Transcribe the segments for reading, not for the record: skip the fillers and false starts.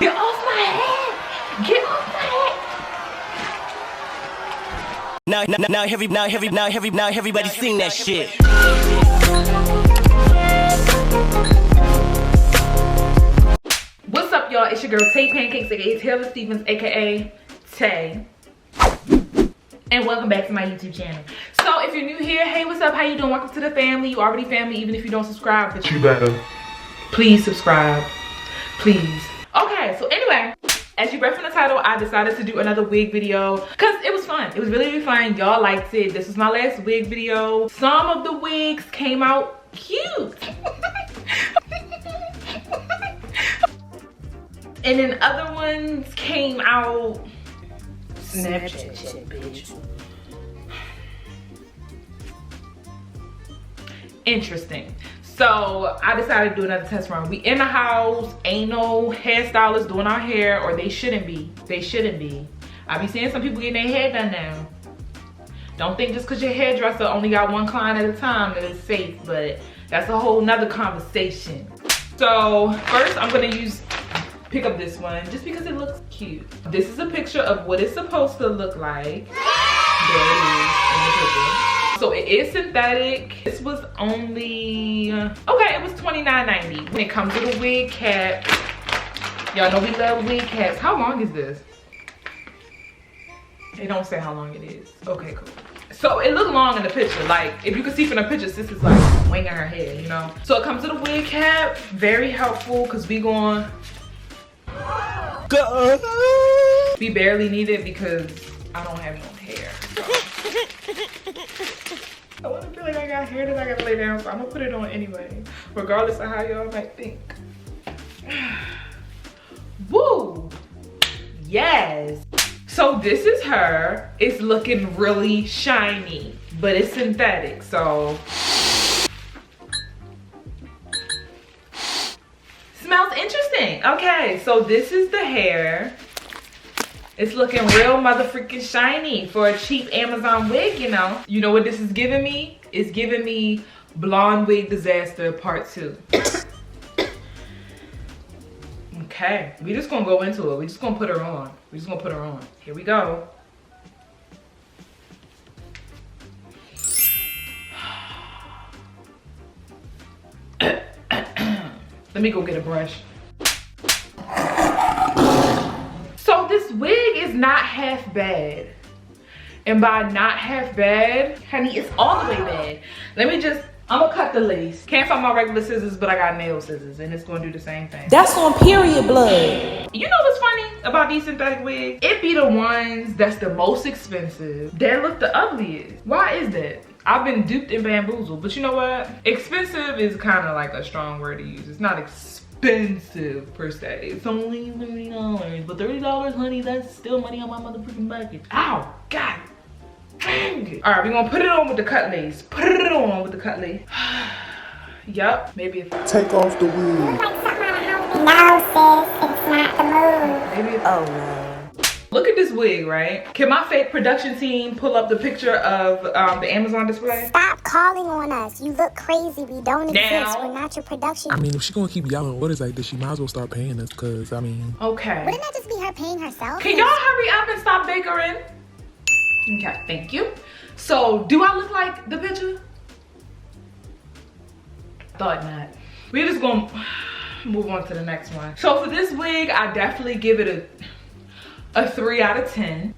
Get off my head! Get off my head! Now everybody sing that shit. What's up, y'all? It's your girl TayPancakes, aka Taylor Stevens, aka Tay. And welcome back to my YouTube channel. So if you're new here, hey, what's up? How you doing? Welcome to the family. You already family, even if you don't subscribe, but you better. Please subscribe. Please. Okay, so anyway, as you read from the title, I decided to do another wig video because it was fun. It was really, really fun. Y'all liked it. This was my last wig video. Some of the wigs came out cute. And then other ones came out Snapchat shit, bitch. Interesting. So I decided to do another test run. We in the house, ain't no hairstylists doing our hair, or they shouldn't be. They shouldn't be. I be seeing some people getting their hair done now. Don't think just because your hairdresser only got one client at a time that it's safe, but that's a whole nother conversation. So first I'm gonna pick up this one just because it looks cute. This is a picture of what it's supposed to look like. There it is in the picture. So it is synthetic. This was only, okay, it was $29.90. When it comes to the wig cap, y'all know we love wig caps. How long is this? They don't say how long it is. Okay, cool. So it looked long in the picture. Like, if you can see from the picture, sis is like winging her hair, you know? So it comes to the wig cap, very helpful because we going, we barely need it because I don't have no hair. I want to feel like I got hair that I gotta lay down, so I'm gonna put it on anyway, regardless of how y'all might think. Woo! Yes! So this is her. It's looking really shiny, but it's synthetic, so. Smells interesting. Okay, so this is the hair. It's looking real motherfucking shiny for a cheap Amazon wig, you know. You know what this is giving me? It's giving me Blonde Wig Disaster Part 2. Okay, we just gonna go into it. We just gonna put her on. We just gonna put her on. Here we go. Let me go get a brush. So this wig is not half bad. And by not half bad, honey, it's all the way bad. I'm gonna cut the lace. Can't find my regular scissors, but I got nail scissors and it's gonna do the same thing. That's on period blood. You know what's funny about these synthetic wigs? It be the ones that's the most expensive that look the ugliest. Why is that? I've been duped and bamboozled, but you know what? Expensive is kind of like a strong word to use. It's not expensive per se. It's only $30, but $30, honey, that's still money on my motherfucking bucket. Ow, God dang it. All right, we're gonna put it on with the cut lace. Put it on with the cut lace. Yup, maybe if take off the wig. No, sis, it's not the move. Maybe if, Oh no. Look at this wig, right? Can my fake production team pull up the picture of the Amazon display? Stop calling on us. You look crazy. We don't exist. Now. We're not your production. I mean, if she gonna keep yelling orders like this, she might as well start paying us, cause I mean. Okay. Wouldn't that just be her paying herself? Can y'all hurry up and stop bickering? Okay, thank you. So, do I look like the picture? Thought not. We're just gonna move on to the next one. So for this wig, I definitely give it a 3 out of 10.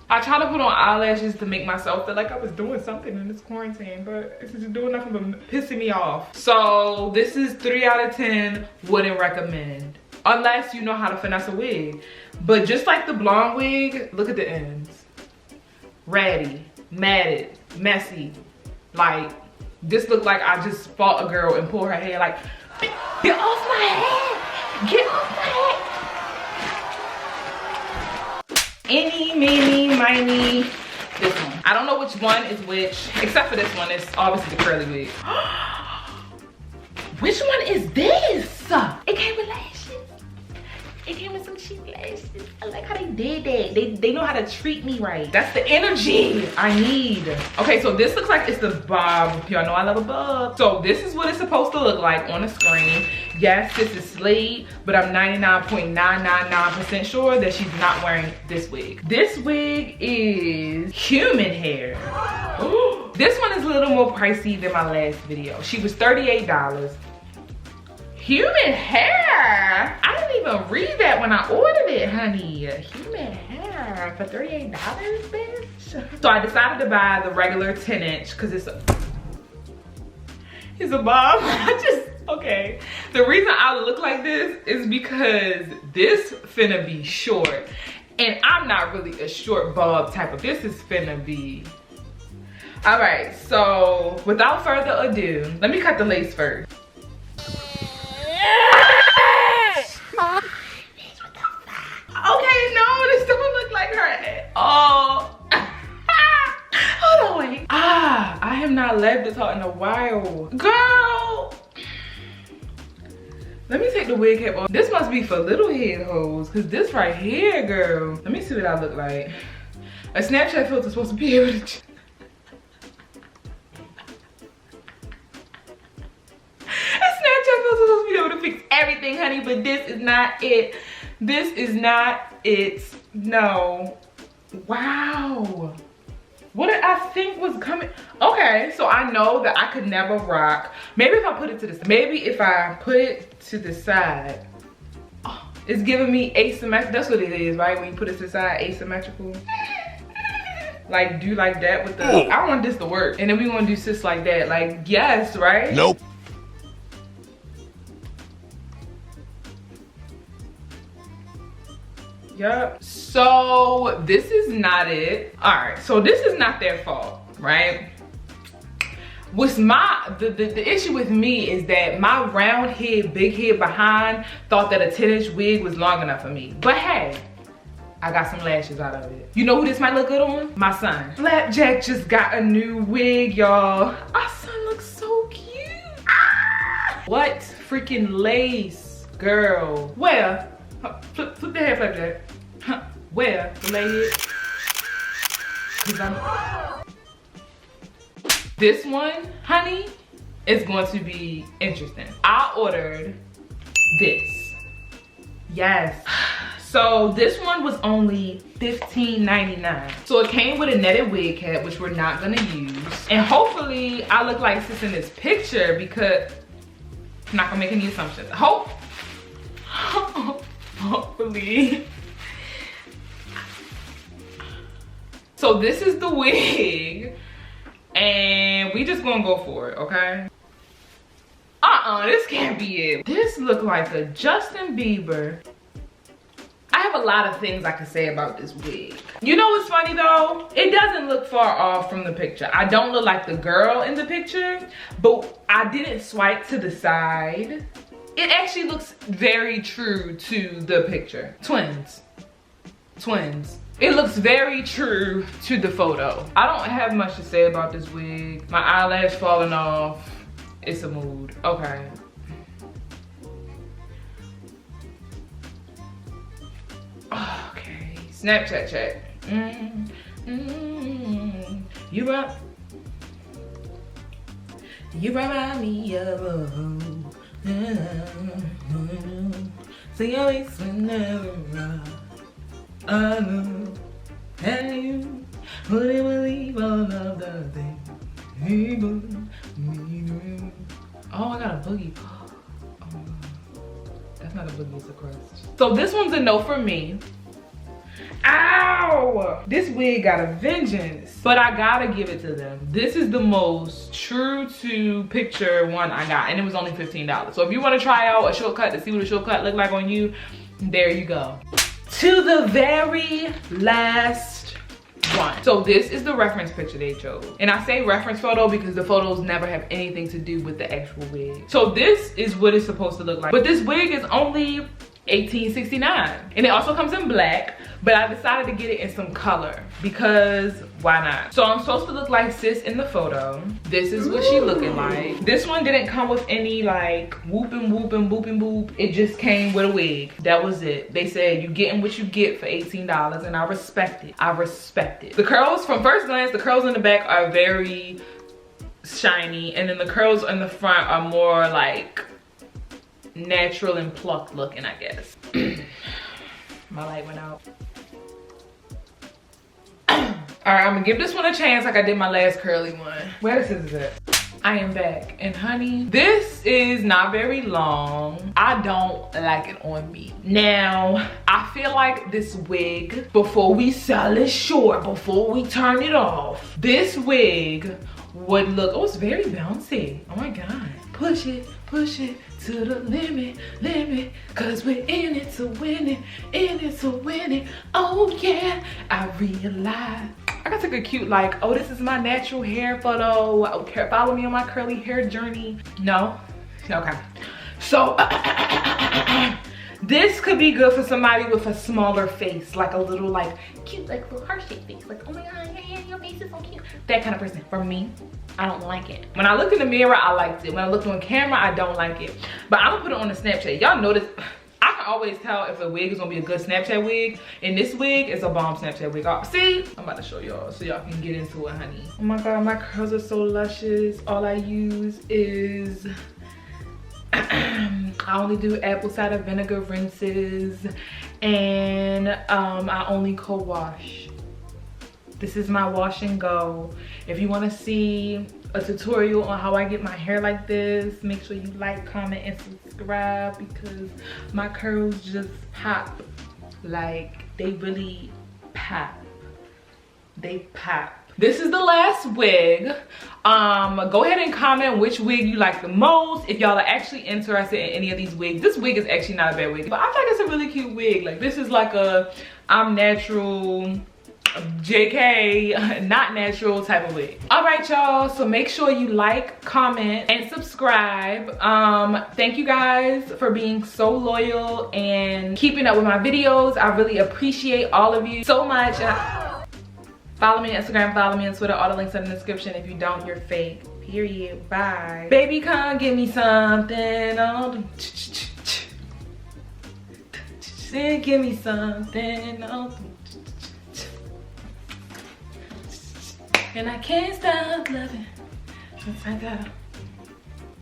I try to put on eyelashes to make myself feel like I was doing something in this quarantine, but it's just doing nothing but pissing me off. So this is 3 out of 10, wouldn't recommend. Unless you know how to finesse a wig. But just like the blonde wig, look at the ends. Ratty, matted, messy. Like, this looked like I just fought a girl and pulled her hair like, get off my head, get off my head. Any, meeny, miny, this one. I don't know which one is which, except for this one, it's obviously the curly wig. Which one is this? It came with lashes. It came with some cheap lashes. I like how they did that. They know how to treat me right. That's the energy I need. Okay, so this looks like it's the bob. Y'all know I love a bob. So this is what it's supposed to look like on the screen. Yes, this is Slade, but I'm 99.999% sure that she's not wearing this wig. This wig is human hair. This one is a little more pricey than my last video. She was $38. Human hair? I didn't even read that when I ordered it, honey. Human hair for $38, bitch? So I decided to buy the regular 10-inch because it's a bob. Okay. The reason I look like this is because this finna be short. And I'm not really a short bob type of, this is finna be. All right, so without further ado, let me cut the lace first. Okay, no, this don't look like her at all. Hold on, wait. I have not left this out in a while. Girl. Let me take the wig cap off. This must be for little head hoes, cause this right here, girl. Let me see what I look like. A Snapchat filter is supposed to be able to. Supposed to be able to fix everything, honey, but this is not it. This is not it. No. Wow. What did I think was coming? Okay, so I know that I could never rock. Maybe if I put it to the side. Maybe if I put it to the side. Oh, it's giving me asymmetrical. That's what it is, right? When you put it to the side, asymmetrical. Like, do like that with the. I want this to work. And then we want to do sis like that. Like, yes, right? Nope. Yep. So this is not it. All right. So this is not their fault, right? What's the issue with me is that my round head, big head behind thought that a 10-inch wig was long enough for me. But hey, I got some lashes out of it. You know who this might look good on? My son. Flapjack just got a new wig, y'all. Our son looks so cute. Ah! What freaking lace, girl? Where? Flip the hair, Flapjack. Where? Lay it. This one, honey, is going to be interesting. I ordered this. Yes. So this one was only $15.99. So it came with a netted wig cap, which we're not gonna use. And hopefully I look like sis in this picture because I'm not gonna make any assumptions. Hopefully. So this is the wig and we just gonna go for it, okay? This can't be it. This look like a Justin Bieber. I have a lot of things I could say about this wig. You know what's funny though? It doesn't look far off from the picture. I don't look like the girl in the picture, but I didn't swipe to the side. It actually looks very true to the picture. Twins. It looks very true to the photo. I don't have much to say about this wig. My eyelash falling off. It's a mood. Okay. Okay. Snapchat check. You remind me of see how it's whenever I know that you wouldn't believe all of the things he put me through. Oh, I got a boogie. Oh my God. That's not a boogie, it's a crust. So this one's a no for me. Ow! This wig got a vengeance, but I gotta give it to them. This is the most true to picture one I got, and it was only $15. So if you wanna try out a shortcut to see what a shortcut look like on you, there you go. To the very last one. So this is the reference picture they chose. And I say reference photo because the photos never have anything to do with the actual wig. So this is what it's supposed to look like. But this wig is only $18.69. And it also comes in black, but I decided to get it in some color because why not? So I'm supposed to look like sis in the photo. This is what she looking like. This one didn't come with any like whooping boop. It just came with a wig. That was it. They said you getting what you get for $18 and I respect it. I respect it. The curls, from first glance, the curls in the back are very shiny and then the curls in the front are more like natural and plucked looking, I guess. My light went out. All right, I'm gonna give this one a chance like I did my last curly one. Where the scissors at? I am back, and honey, this is not very long. I don't like it on me. Now, I feel like this wig, before we sell it short, before we turn it off, this wig would look, oh, it's very bouncy. Oh my God. Push it to the limit, cause we're in it to win it, in it to win it. Oh yeah, I realize. I got to take a cute like, oh, this is my natural hair photo. Okay, follow me on my curly hair journey. No? Okay. So, this could be good for somebody with a smaller face, like a little like cute, like little heart-shaped face. Like, oh my God, your face is so cute. That kind of person. For me, I don't like it. When I looked in the mirror, I liked it. When I looked on camera, I don't like it. But I'm gonna put it on the Snapchat. Y'all notice, I can always tell if a wig is gonna be a good Snapchat wig. And this wig is a bomb Snapchat wig. See, I'm about to show y'all so y'all can get into it, honey. Oh my God, my curls are so luscious. All I use is, I only do apple cider vinegar rinses, and I only co-wash. This is my wash and go. If you want to see a tutorial on how I get my hair like this, make sure you like, comment, and subscribe, because my curls just pop. Like, they really pop. They pop. This is the last wig. Go ahead and comment which wig you like the most. If y'all are actually interested in any of these wigs. This wig is actually not a bad wig, but I think it's a really cute wig. Like, this is like a I'm natural, JK, not natural type of wig. All right, y'all, so make sure you like, comment, and subscribe. Thank you guys for being so loyal and keeping up with my videos. I really appreciate all of you so much. Follow me on Instagram, follow me on Twitter. All the links are in the description. If you don't, you're fake. Period. Bye. Baby, come give me something. Oh, give me something. Oh, and I can't stop loving. I gotta